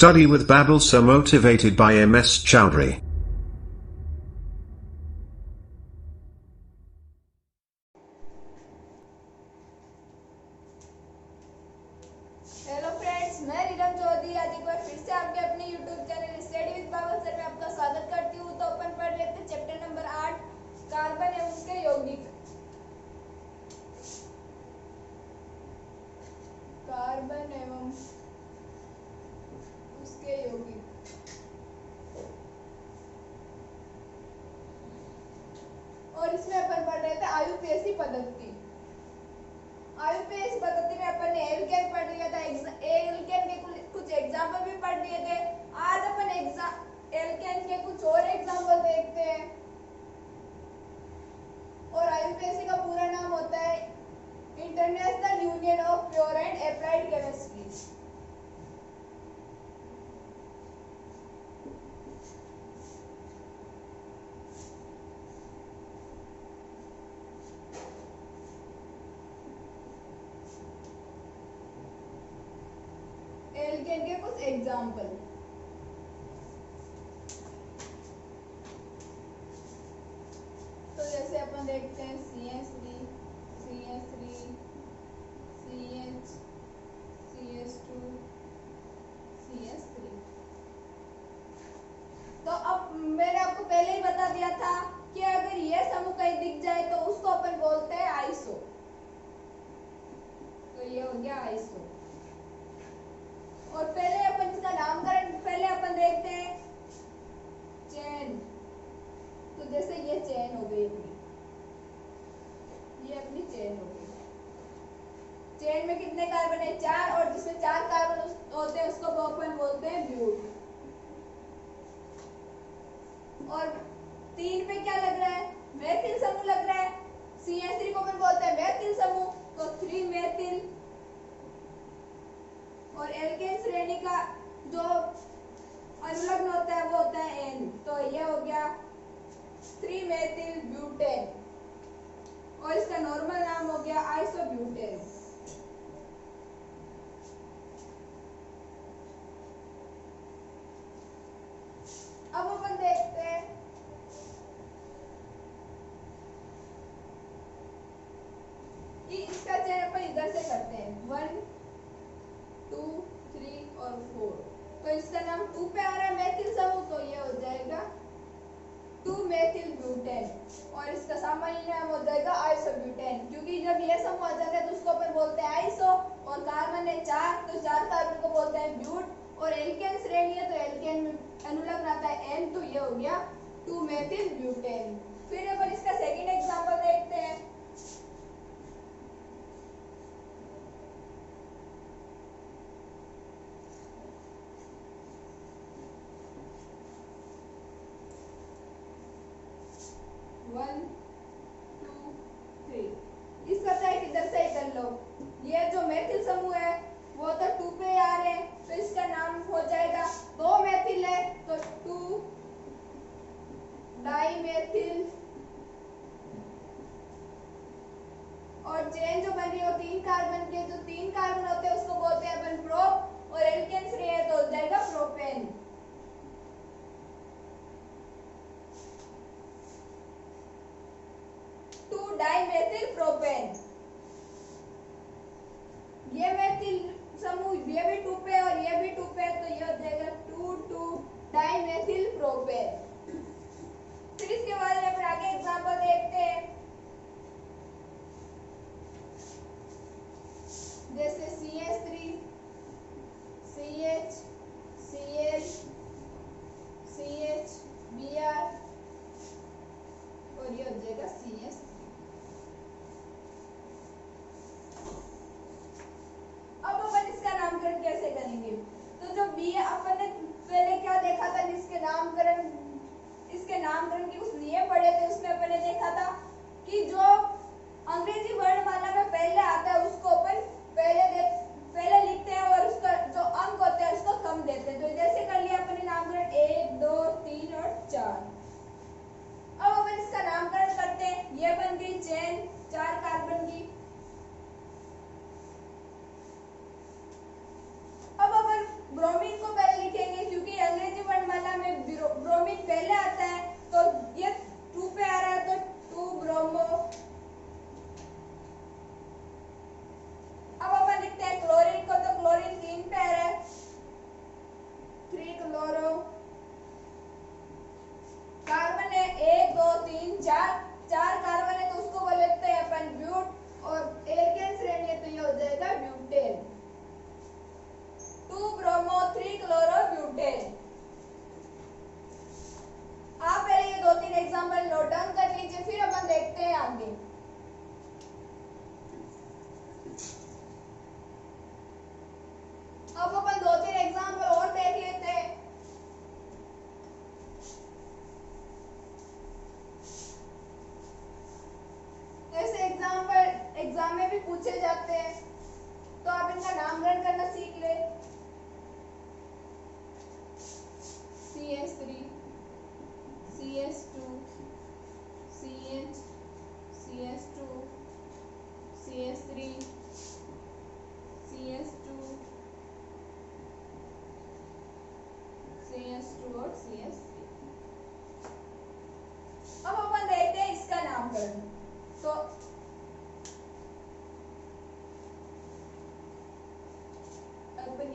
Study with Babbel, so motivated by MS Chowdhury. Hello friends, मैं redeem Chaudhary आज एक बार फिर से आपके अपने YouTube channel study with Babal sir में आपका स्वागत करती हूँ। तो अपन पढ़ लेते हैं चैप्टर नंबर 8, कार्बन एवं उसके यौगिक। कार्बन एवं उसके यौगिक। और इसमें अपन पढ़ रहे थे आयुपेसी पद्धति। आयुपेसी पद्धति में अपन ने एल्केन पढ़ लिया था, एल्केन के कुछ एग्जाम्पल भी पढ़ लिए थे। आज अपन एल्केन के कुछ और एग्जाम्पल देखते हैं। और आयुपेसी का पूरा नाम होता है international union of pure and applied chemistry. Alkane के कुछ एग्जाम्पल। तो जैसे अपन देखते हैं CH3, CH3, CH, CH2, CH3। तो अब मैंने आपको पहले ही बता दिया था कि अगर यह समूह कहीं दिख जाए तो उसको अपन बोलते हैं आइसो। तो ये हो गया आइसो। और पहले अपन इसका नामकरण देखते हैं चेन। तो जैसे ये चेन हो गई अपनी, ये अपनी चेन हो गई। चेन में कितने कार्बन है? 4, और जिसमें 4 कार्बन होते हैं उसको अपन बोलते हैं ब्यूट। और 3 पे क्या लग रहा है? मेथिल समूह लग रहा है। CH3 को अपन बोलते हैं मेथिल समूह, तो 3 मेथिल। और एल्केन श्रेणी का जो अनुलग्न होता है वो होता है N, तो ये हो गया 3 मेथिल ब्यूटेन। और इसका नॉर्मल नाम हो गया आइसोब्यूटेन। अब अपन देखते हैं कि इसका चयन अपन इधर से करते हैं 1, 2, 3 और 4। तो इसका नाम 2 पे आ रहा है मेथिल समूह, तो ये हो जाएगा 2 मेथिल ब्यूटेन। और इसका सामान्य नाम हो जाएगा आइसोब्यूटेन, क्योंकि जब ये समूह आ जाता है तो उसको अपन बोलते हैं आइसो। और कार्बन है 4, तो 4 कार्बन को बोलते हैं ब्यूट। और एल्केन श्रेणी है तो एल्केन में अनुलग्न आता है N, तो ये हो गया 2 मेथिल ब्यूटेन। फिर अपन इसका सेकंड एग्जांपल देखते हैं। One, two, three. इसका चाहे किधर से ही कर लो। ये जो मेथिल समूह है वो तो 2 पे आ रहे हैं, तो इसका नाम हो जाएगा 2 मेथिल है तो 2 डाइमेथिल। और चेन जो बनी हो 3 कार्बन के, जो 3 कार्बन होते हैं उसको बोलते हैं अपन प्रोप। और एल्केन श्रेणी है तो हो जाएगा प्रोपेन। Dimethyl propane. ये मेथिल समूह ये भी 2 पे और ये भी 2 पे, तो ये हो जाएगा 2 डाइमेथिल प्रोपेन। फिर इसके बाद में अपन आगे एग्जांपल देखते हैं। जैसे CH3, CH, CH, CH, Br और ये हो जाएगा CH। कैसे करेंगे? तो जो बी अपन ने पहले क्या देखा था, इसके नामकरण के कुछ नियम पढ़े थे। उसमें अपन ने देखा था कि जो अंग्रेजी वर्णमाला में पहले आता है उसको अपन पहले लिखते हैं और उसका जो अंक होते हैं उसको कम देते हैं। तो जैसे कर लिया अपन ने नामकरण 1, 2, 3 और 4। अब अपन इसका नामकरण करते हैं। ये बन गई चेन 4 कार्बन की। अब अपन ब्रोमीन को पहले लिखे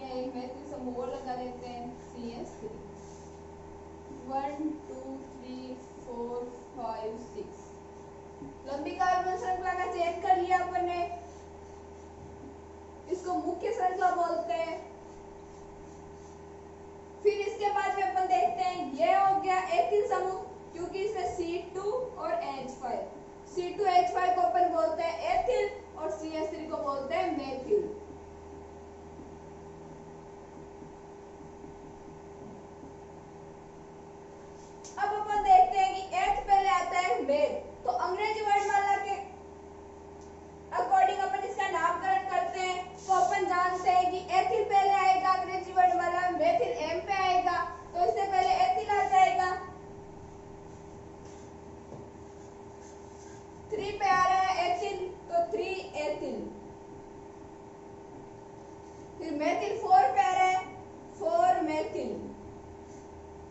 हैं, एक मैथिल समूह और लगा देते हैं CH3। 1 2 3 4 5 6। लंबी कार्बन श्रृंखला का चयन कर लिया अपन ने, इसको मुख्य श्रृंखला बोलते हैं। फिर इसके बाद में अपन देखते हैं ये हो गया एथिल समूह, क्योंकि इसमें C2 और H5, C2H5 को अपन बोलते हैं एथिल और CH3 को बोलते हैं मेथिल। अब अपन देखते हैं कि H पहले आता है मेथ, तो अंग्रेजी वर्णमाला के अकॉर्डिंग अपन इसका नामकरण करते हैं। तो अपन जानते हैं कि एथिल पहले आएगा अंग्रेजी वर्णमाला, मेथिल M पे आएगा, तो इससे पहले एथिल आ जाएगा। 3 पे आ रहा है एथिल, तो 3 एथिल। फिर मेथिल 4 पे आ रहा है, 4 मेथिल।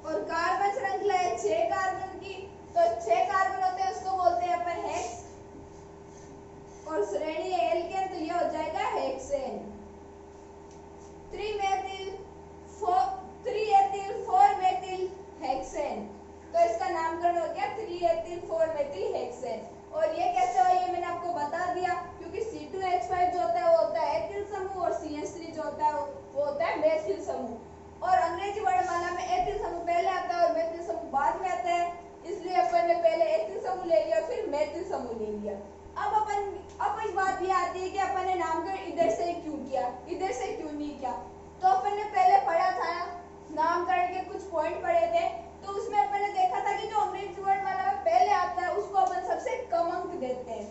और कार्बन श्रृंखला है 6 कार्बन की, तो 6 कार्बन होते हैं उसको बोलते हैं अपन हेक्स। और श्रेणी है एल्केन, तो ये हो जाएगा hexane. 3 methyl 3 ethyl 4 methyl hexane, तो इसका नामकरण हो गया 3 एथिल 4 मेथिल हेक्सेन। और ये कैसे हुआ ये मैंने आपको बता दिया, क्योंकि C2H5 जो होता है वो होता है एथिल समूह, और CH3 जो होता है वो होता है मेथिल समूह। और अंग्रेजी वर्णमाला में एथिल समूह पहले आता है और मेथिल समूह बाद में आता है, इसलिए अपन ने पहले एथिल समूह ले लिया फिर मेथिल समूह ले लिया। अब एक बात ये आती है कि अपन ने नामकरण इधर से क्यों किया, इधर से क्यों नहीं किया। तो अपन ने पहले पढ़ा था नामकरण के कुछ पॉइंट पढ़े थे, तो उसमें अपन ने देखा था कि जो अंग्रेजी वर्णमाला में पहले आता है उसको अपन सबसे कम अंक देते हैं।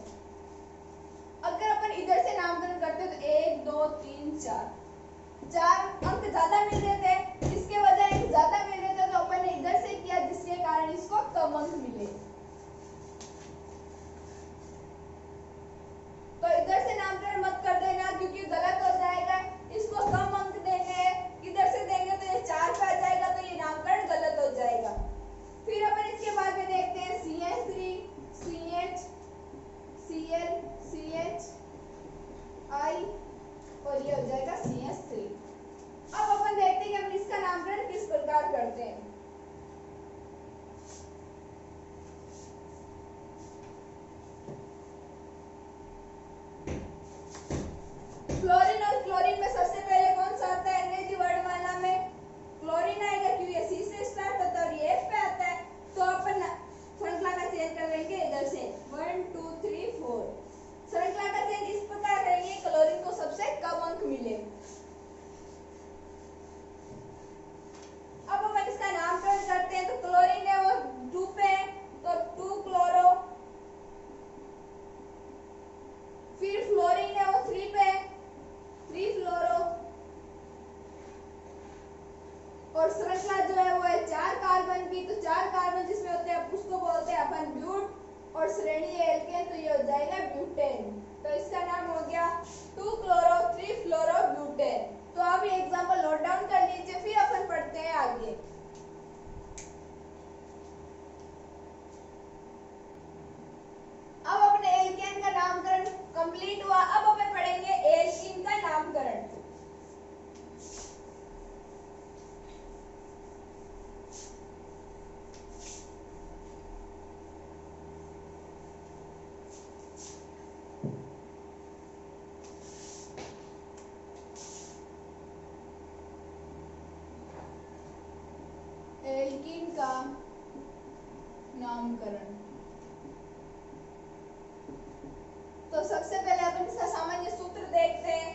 अगर अपन इधर से नामकरण करते तो 1 2 3 4 अंक ज्यादा मिल रहे थे, इसके वजह एक ज्यादा मिल रहे थे, तो अपन ने इधर से किया जिसके कारण इसको कम अंक मिले। तो इधर से नामकरण मत कर देना क्योंकि गलत हो जाएगा, इसको कम अंक देंगे। इधर से देंगे तो ये 4 पे आ जाएगा, तो ये नामकरण गलत हो जाएगा। फिर अपन इसके बाद में देखते हैं CH3 CH Cl CH I और ये हो जाएगा CH3। अब अपन देखते हैं कि अपन इसका नामकरण किस प्रकार करते हैं। क्लोरीन और क्लोरीन में सबसे पहले कौन सा आता है अंग्रेजी वर्णमाला में? क्लोरीन आएगा, क्योंकि ये C से स्टार्ट होता है और ये F पे आता है। तो अपन श्रृंखला का चयन कर लेंगे इधर से 1 2 3 4। श्रृंखला का चयन इस प्रकार करेंगे क्लोरीन को सबसे कम अंक मिले। अब अपन इसका नामकरण करते हैं, तो क्लोरीन है वो 2 पे है, तो 2 क्लोरो। फिर फ्लोरीन है वो 3 पे है, 3 फ्लोरो। और श्रृंखला जो है वो है 4 कार्बन की, तो 4 कार्बन जिसमें होते हैं उसको बोलते हैं अपन ब्यूट। और श्रेणी है एल्केन, तो ये हो जाएगा ब्यूटेन। तो इसका नाम हो गया 2 क्लोरो 3 फ्लोरो ब्यूटेन। तो आप ये एग्जांपल नोट डाउन कर लीजिए, फिर अपन पढ़ते हैं आगे। अब अपने एल्केन का नामकरण कंप्लीट हुआ, अब अपन पढ़ेंगे एल्कीन का नामकरण। एल्कीन का नामकरण, तो सबसे पहले अपन इसका सामान्य सूत्र देखते हैं।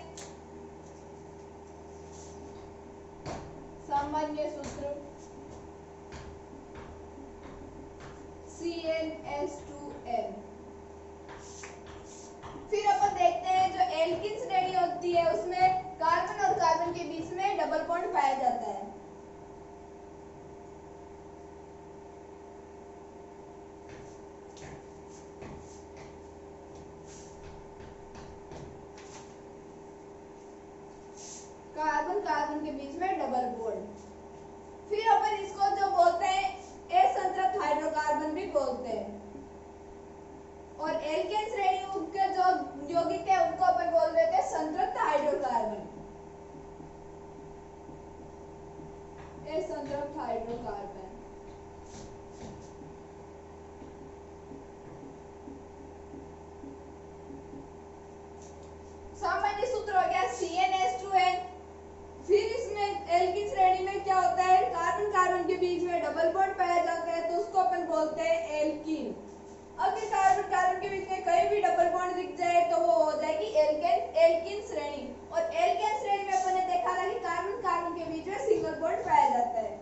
सामान्य सूत्र CnH2n। फिर अपन देखते हैं जो एल्कीन श्रेणी होती है उसमें कार्बन और कार्बन के बीच में डबल बॉन्ड पाया जाता है। कार्बन कार्बन के बीच में डबल बॉन्ड। फिर अपन इसको जो बोलते हैं असंतृप्त हाइड्रोकार्बन भी बोलते हैं। और एल्केन श्रेणी के जो यौगिक है उनको अपन बोल देते हैं संतृप्त हाइड्रोकार्बन। मतलब हाइड्रोकार्बन। सामान्य सूत्र हो गया CnH2n। फिर इसमें एल्किन श्रेणी में क्या होता है, कार्बन कार्बन के बीच में डबल बॉन्ड पाया जाता है, तो उसको अपन बोलते हैं एल्कीन। अगर कार्बन कार्बन के बीच में कहीं भी डबल बॉन्ड दिख जाए तो वो हो जाएगी एल्किन श्रेणी। और एल्केन श्रेणी में अपन ने देखा था कि कार्बन कार्बन के बीच में सिंगल बॉन्ड पाया जाता है।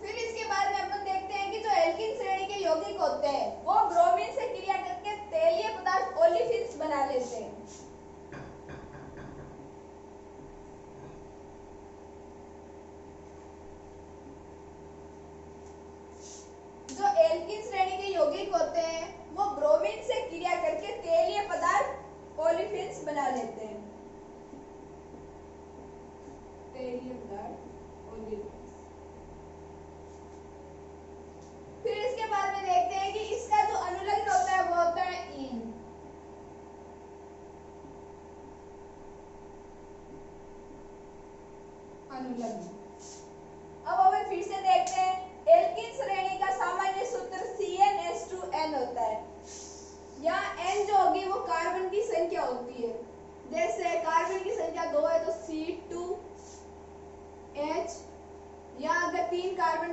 फिर इसके बाद में अपन देखते हैं कि जो एल्किन श्रेणी के यौगिक होते हैं वो ब्रोमीन से क्रिया करके तेलीय पदार्थ ओलिफिन्स बना लेते हैं। जो एल्किन श्रेणी के यौगिक होते हैं वो ब्रोमीन से क्रिया करके तेलीय पदार्थ ओलिफिन्स बना लेते हैं। तेलीय पदार्थ ओलिफिन्स। फिर इसके बाद में देखते हैं कि इसका जो अनुलग्न होता है वो होता है इन। अनुलग्न। अब अपन फिर से देखते हैं, एल्किन श्रेणी का सामान्य सूत्र CnH2n होता है। यहाँ n जो होगी वो कार्बन की संख्या होती है। जैसे कार्बन की संख्या 2 है तो C2H, या अगर 3 कार्बन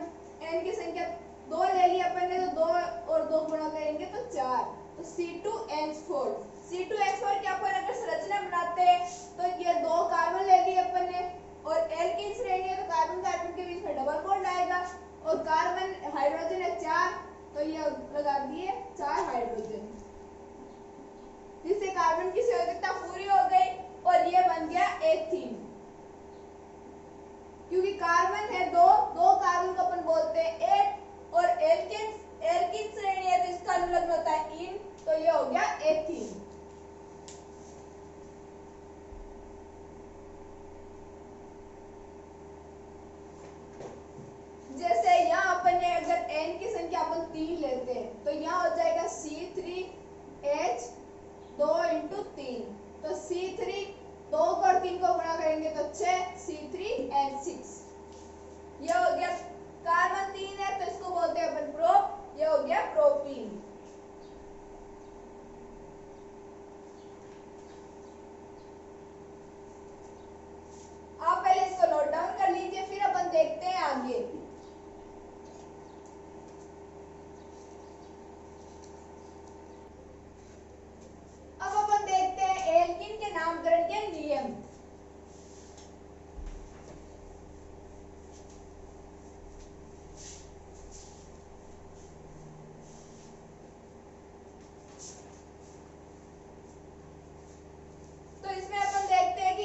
n की संख्या 2 ले ली अपन ने तो 2 और 2 गुणा करेंगे तो 4, तो C2H4। C2H4 की अपन अगर संरचना बनाते हैं तो ये 2 कार्बन ले लिए अपन ने, और एल्किन श्रेणी है तो कार्बन कार्बन के बीच में डबल बॉन्ड आएगा, और कार्बन हाइड्रोजन है 4 तो ये लगा दिए 4 हाइड्रोजन, जिससे कार्बन की संयोजकता पूरी हो गई और ये बन गया एथीन। क्योंकि कार्बन है 2 कार्बन को अपन बोलते हैं एक, और एल्किन श्रेणी है तो इसका अनुलग्न होता है इन, तो ये हो गया एथीन। जैसे यहाँ अपन ने अगर n की संख्या अपन 3 लेते हैं तो यहाँ हो जाएगा C3H 2 × 3, तो C3 2 और 3 को गुणा करेंगे तो 6 C3H6। यह हो गया, कार्बन 3 है तो इसको बोलते हैं अपन प्रोप, यह हो गया प्रोपीन। आप पहले इसको नोट डाउन कर लीजिए, फिर अपन देखते हैं आगे। अब अपन देखते हैं एल्किन के नामकरण के नियम। तो इसमें अपन देखते हैं कि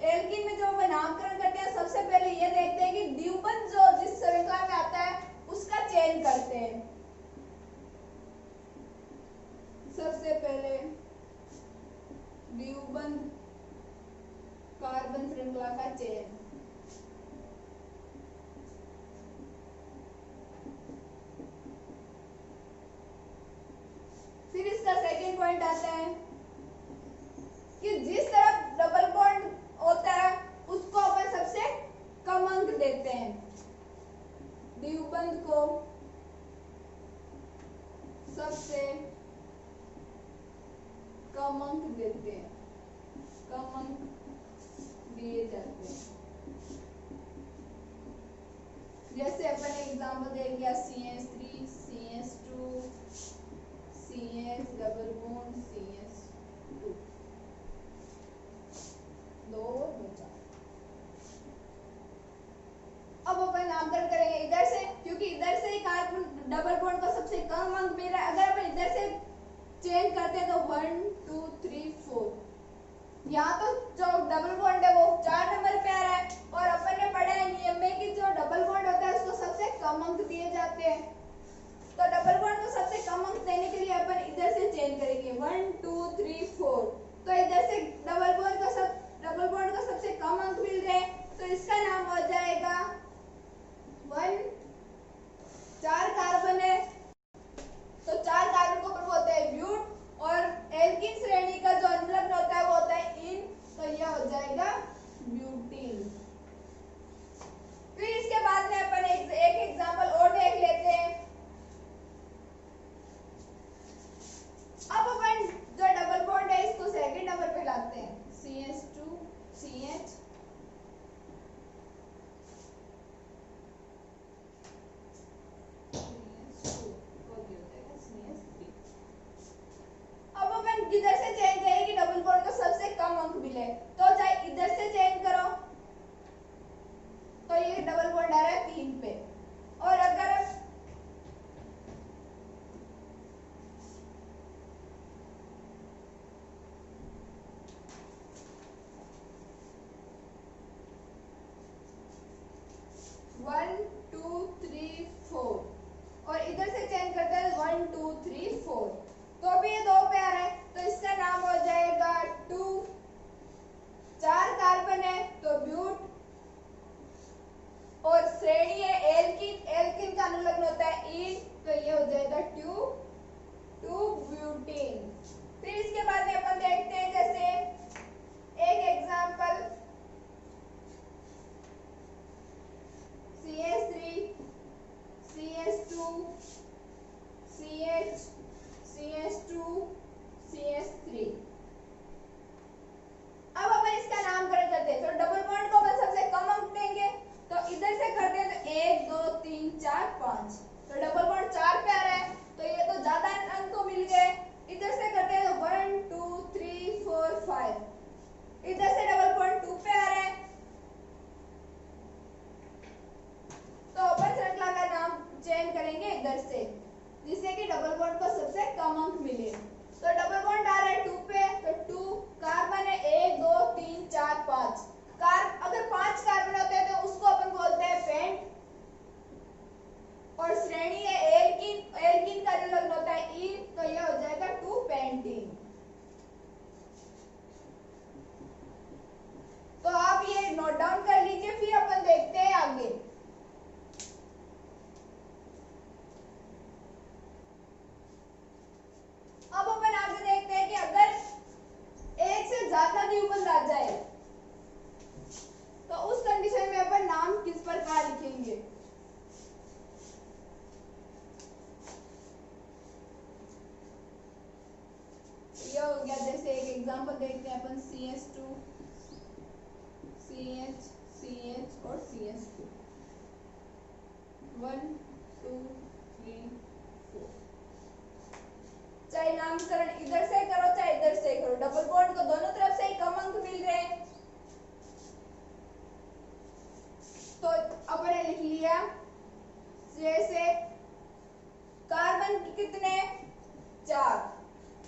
एल्किन में जो अपन नामकरण करते हैं सबसे पहले ये देखते हैं कि द्विबंध जो जिस श्रृंखला में आता है उसका चयन करते हैं। सबसे पहले द्विबंध कार्बन श्रृंखला का चयन। फिर इसका सेकंड पॉइंट आता है कि जिस तरफ डबल बॉन्ड होता है उसको अपन सबसे कम अंक देते हैं। द्विबंध को सबसे कम अंक देते हैं, कम अंक दिए जाते हैं। जैसे अपन एग्जांपल दे दिया CH3 CH2 CH double bond CH2 2 बचा। अब अपन नामकरण करेंगे इधर से, क्योंकि इधर से ही कार्बन डबल बॉन्ड का सबसे कम अंक मिल रहा है। अगर अपन इधर से चेंज करते हैं तो 1 2 3 4, यहाँ तो जो डबल बॉन्ड है वो 4 नंबर पे आ रहा है, और अपन ने पढ़ा है नियम में कि जो डबल बॉन्ड होता है उसको सबसे कम अंक दिए जाते हैं। तो डबल बॉन्ड को सबसे कम अंक देने के लिए अपन इधर से चेंज करेंगे 1 2 3 4, तो इधर से डबल बॉन्ड को सबसे कम अंक मिल रहे हैं, तो इसका नाम हो जाएगा 1। 4 कार्बन है तो 4 कार्बन को अपन बोलते हैं ब्यूट, और एल्किन जाएगा टू ब्यूटेन। फिर इसके बाद में अपन देखते हैं जैसे एक example CH3 CH2 CH CH2 CH3। अब अपन इसका नामकरण करते हैं। तो डबल बॉन्ड को अपन सबसे कम अंक देंगे, तो इधर से करते हैं तो 1 2 3 4 5। तो डबल बॉन्ड 4 पे आ रहा है, तो ये तो ज्यादा अंक तो मिल गए। इधर से करते हैं तो 1 2 3 4 5। इधर से डबल बॉन्ड 2 पे आ रहा है, तो अपन श्रृंखला का नाम चेंज करेंगे इधर से, जिससे कि डबल बॉन्ड को सबसे कम अंक मिले। तो डबल बॉन्ड आ रहा है 2 पे, तो 2 कार्बन है 1 2 3 4 5। अगर 5 कार्बन होते हैं तो उसको अपन बोलते हैं पेंट। और श्रेणी है एल्कीन, एल्कीन का जो लग्न होता है इन, तो यह हो जाएगा 2 पेंटीन। तो आप ये नोट डाउन कर लीजिए, फिर अपन देखते हैं आगे। अब अपन आगे देखते हैं कि अगर एक से ज्यादा द्विबंध आ जाए तो उस कंडीशन में अपन नाम किस प्रकार लिखेंगे। यह हो गया, जैसे एक एग्जांपल देखते हैं अपन CH2 CH CH और CH2 1 2 3 4। चाहे नामकरण इधर से करो चाहे इधर से करो, डबल बॉन्ड को दोनों तरफ से ही कम अंक मिल रहे हैं। तो अपन ने लिख लिया, जैसे कार्बन कितने 4,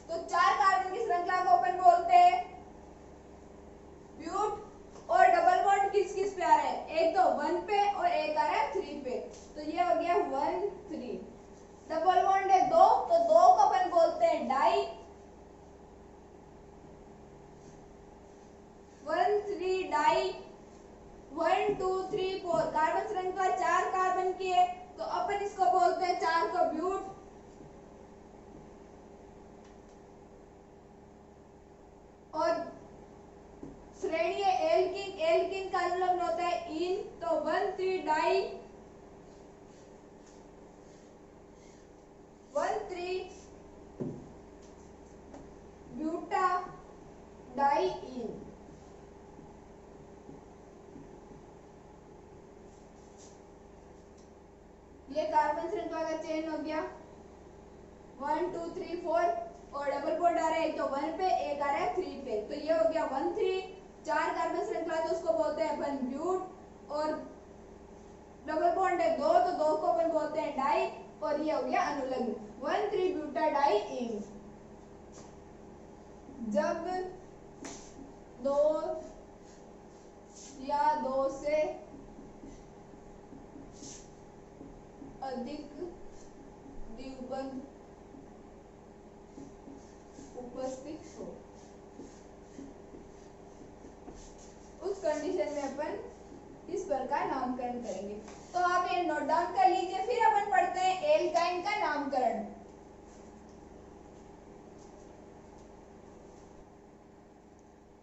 तो 4 कार्बन की श्रृंखला को अपन बोलते हैं ब्यूट। और डबल बॉन्ड किस किस पे आ रहा है, एक तो 1 पे और एक आ रहा है 3 पे, तो ये हो गया 1 3। डबल बॉन्ड है 2, तो 2 को अपन बोलते हैं डाई। 1 3 डाई। 1 2 3 4 कार्बन श्रृंखला 4 कार्बन की है, तो अपन इसको बोलते हैं 4 को ब्यूट। और श्रेणी है एल्कीन, एल्कीन का लग्न होता है इन, तो 1 3 डाई। 1 3 ब्यूटा डाई इन। ये कार्बन श्रृंखला का चेन हो गया 1 2 3 4। और डबल बॉन्ड आ रहा है, एक तो 1 पे एक आ रहा है 3 पे, तो ये हो गया 1 3। 4 कार्बन श्रृंखला तो उसको बोलते हैं अपन ब्यूट। और डबल बॉन्ड है 2, तो 2 को अपन बोलते हैं डाई। और ये हो गया अनुलग्न 1 3 ब्यूटा डाई इन। जब 2 या 2 से अधिक द्विबंध उपस्थित हो, उस कंडीशन में अपन इस प्रकार नामकरण करेंगे। तो आप ये नोट डाउन कर लीजिए, फिर अपन पढ़ते हैं एल्काइन का नामकरण।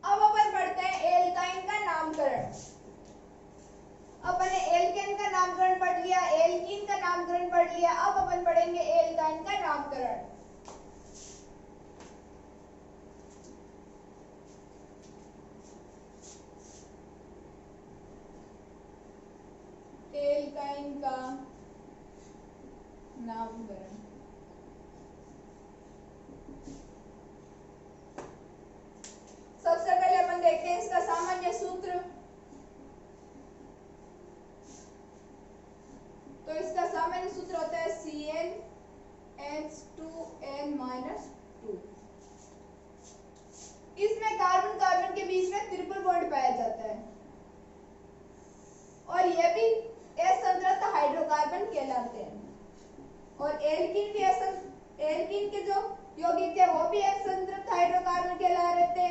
अब अपन पढ़ते हैं एल्काइन का नामकरण। अपन ने एल्केन का नामकरण पढ़ लिया, एल्कीन का नामकरण पढ़ लिया, अब अपन पढ़ेंगे एल्काइन का नामकरण। एल्काइन का नामकरण। सबसे पहले अपन देखते हैं इसका सामान्य सूत्र। तो इसका सामान्य सूत्र होता है CnH2n-2। इसमें कार्बन कार्बन के बीच में ट्रिपल बॉन्ड पाया जाता है, और यह भी असंतृप्त हाइड्रोकार्बन कहलाते हैं। और एल्कीन भी एल्कीन के जो यौगिक थे वो भी असंतृप्त हाइड्रोकार्बन कहला रहे थे,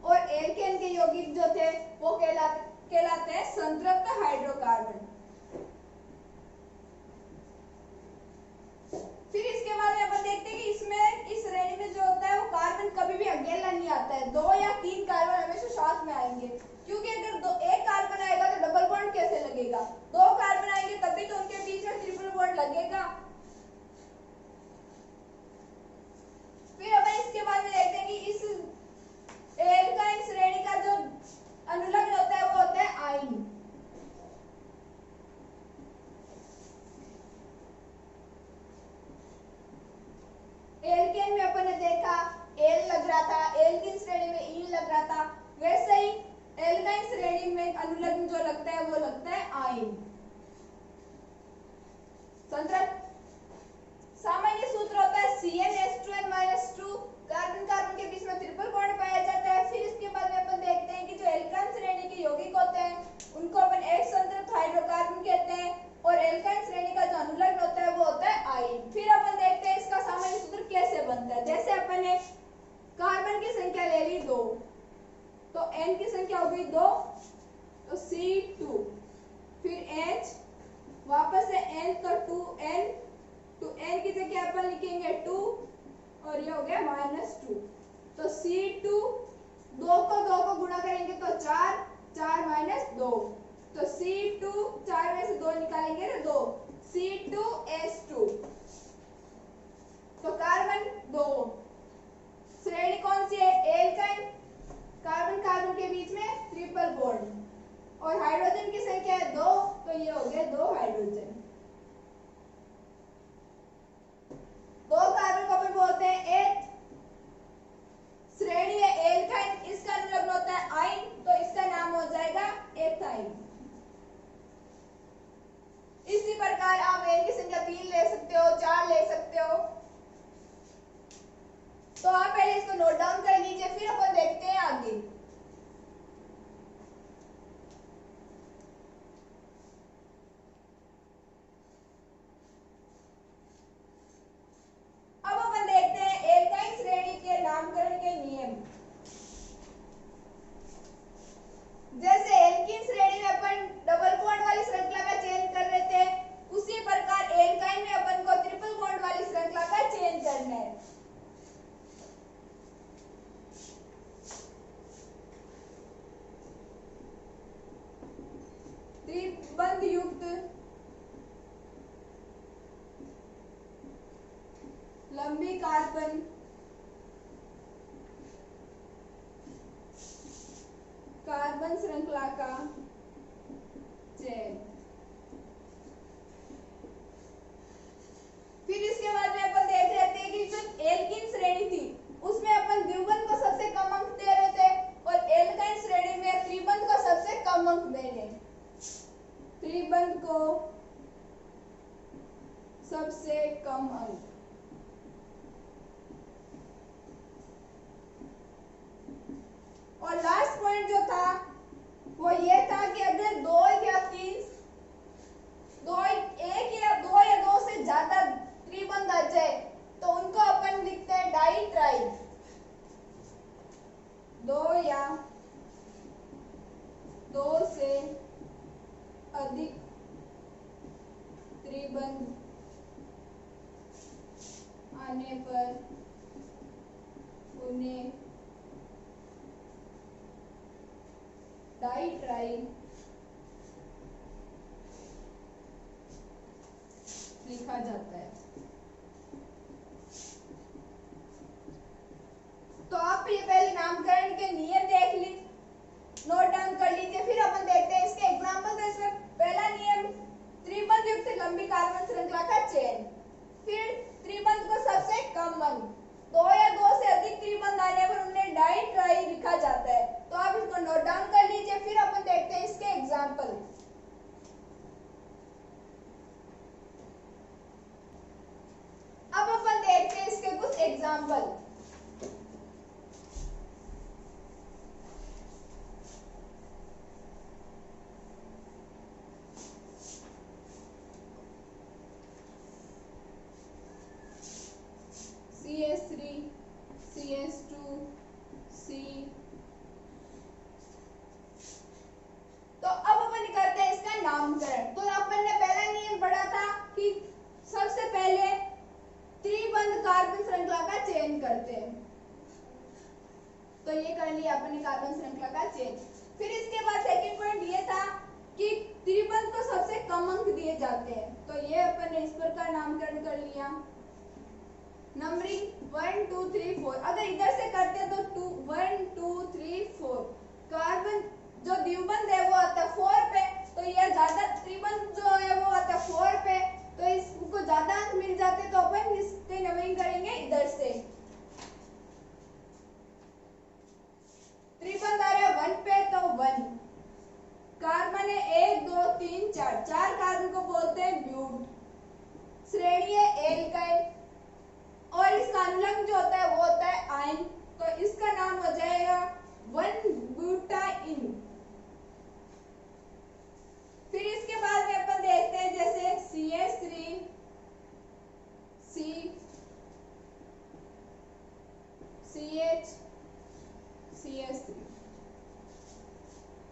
और एल्केन के यौगिक जो थे वो कहलाते हैं संतृप्त हाइड्रोकार्बन। फिर इसके बाद देखते हैं कि इसमें इस श्रेणी में जो होता है वो कार्बन कभी भी अकेला नहीं आता है, 2 या 3 कार्बन हमेशा साथ में आएंगे, क्योंकि अगर एक कार्बन आएगा तो डबल बॉन्ड कैसे लगेगा, 2 कार्बन आएंगे तभी तो उनके बीच में ट्रिपल बॉन्ड लगेगा। फिर अपन इसके बाद में देखते हैं कि इस एल्काइन श्रेणी का जो अनुलग्न होता है वो होता है आइन। एल्केन में अपन ने देखा एल लग रहा था, एल्किन श्रेणी में इन लग रहा था, वैसे ही एल्काइन श्रेणी में अनुलग्न जो लगता है वो लगता है आइन। सामान्य सूत्र होता है CnH2n-2, कार्बन कार्बन के बीच में ट्रिपल बॉन्ड पाया जाता है। फिर इसके बाद में अपन देखते हैं कि जो एल्काइन श्रेणी के यौगिक होते हैं उनको अपन एक संतृप्त हाइड्रोकार्बन कहते हैं, और एल्काइन श्रेणी का जो अनुलग्न होता है वो होता है आइन। फिर अपन देखते हैं इसका सामान्य सूत्र कैसे बनता है। जैसे अपन ने कार्बन की संख्या ले ली 2, तो N की संख्या हो गई 2, तो C2, फिर H, वापस से N, तो 2N, तो N की जगह अपन लिखेंगे 2 और ये हो गया -2, तो C2, 2 को गुणा करेंगे तो 4, 4 - 2, तो C2, 4 में से 2 निकालेंगे ना 2, C2H2, तो कार्बन 2, श्रेणी कौन सी है, एल्काइन, कार्बन कार्बन के बीच में ट्रिपल बॉन्ड, और हाइड्रोजन की संख्या है 2, तो ये हो गया 2 हाइड्रोजन। 2 कार्बन को अपन बोलते हैं एथ, श्रेणी है एल्काइन, इसका अनुलग्न होता है आइन, तो इसका नाम हो जाएगा एथाइन। इसी प्रकार आप एन की संख्या 3 ले सकते हो, 4 ले सकते हो, तो आप पहले इसको नोट डाउन कर लीजिए, फिर अपन देखते हैं आगे। अब अपन देखते हैं एल्काइन श्रेणी के नामकरण के नियम। जैसे एल्कीन श्रेणी में अपन डबल बॉन्ड वाली श्रृंखला का चयन कर रहे थे, उसी प्रकार एल्काइन में अपन को ट्रिपल बॉन्ड वाली श्रृंखला का चयन करना है। त्रिबंध युक्त लंबी कार्बन कार्बन श्रृंखला का चयन। फिर इसके बाद में अपन देख रहे थे कि जो एल्कीन श्रेणी थी उसमें अपन द्विबंध को सबसे कम अंक दे रहे थे, और एल्काइन श्रेणी में त्रिबंध को सबसे कम अंक देंगे। त्रिबंध को सबसे कम अंक, और लास्ट पॉइंट जो था वो ये था कि अगर 2 या 3, 1 या 2 से ज्यादा त्रिबंध आ जाए तो उनको अपन लिखते हैं डाई ट्राई। 2 या 2 से अधिक त्रिबंध आने पर उन्हें डाई ट्राई लिखा जाता है। तो आप ये पहले नामकरण के नियम देख ली, नोट डाउन कर लीजिए, फिर अपन देखते हैं इसके एग्जांपल। तो इसमें पहला नियम त्रिबंध युक्त लंबी कार्बन श्रृंखला का चयन, फिर त्रिबंध को सबसे कम अंक, 2 या 2 से अधिक त्रिबंध आने पर उन्हें डाई ट्राई लिखा जाता है। तो आप इसको नोट डाउन कर लीजिए, फिर अपन देखते हैं इसके एग्जांपल। अब अपन देखते हैं इसके कुछ एग्जांपल। CH3 CH2 C। तो अब अपन करते हैं इसका नामकरण। तो अपन ने पहला नियम पढ़ा था कि सबसे पहले त्रिबंध कार्बन करते हैं। तो ये कर लिया अपने कार्बन श्रृंखला का चेंज। फिर इसके बाद सेकंड पॉइंट ये था कि त्रिबंध को सबसे कम अंक दिए जाते हैं, तो ये अपन ने इस प्रकार नामकरण कर लिया। नंबरिंग 1 2 3 4, अगर इधर से करते हैं तो 1 2 3 4। कार्बन जो द्विबंध है वो आता है 4 पे, तो ये ज्यादा त्रिबंध जो है वो आता है 4 पे, तो इसको ज्यादा अंक मिल जाते, तो अपन इसके नंबरिंग करेंगे इधर से। त्रिबंध आ रहा है 1 पे, तो 1। कार्बन है 1 2 3 4, 4 कार्बन को बोलते हैं ब्यूट। श्रेणी है एल्काइल, और इसका अनुलग्न जो होता है वो होता है आयन, तो इसका नाम हो जाएगा 1-ब्यूटाइन। फिर इसके बाद में अपन देखते हैं जैसे CH3 C CH CH3।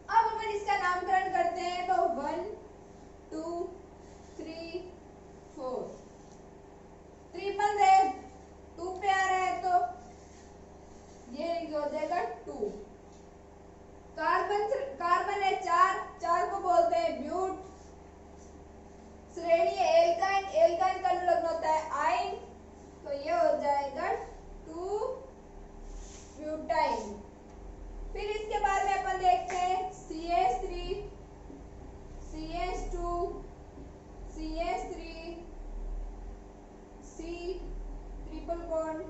अब अपन इसका नामकरण करते हैं, तो 1 2 3 4। त्रिबंध है 2 पे आ रहा है, तो ये हो जाएगा 2। कार्बन है 4, 4 को बोलते हैं ब्यूट। श्रेणी है एल्काइन, एल्काइन का अनुलग्न होता है आयन, तो ये हो जाएगा 2 ब्यूटाइन। फिर इसके बाद में अपन देखते हैं CH3 CH2 CH3 C triple bond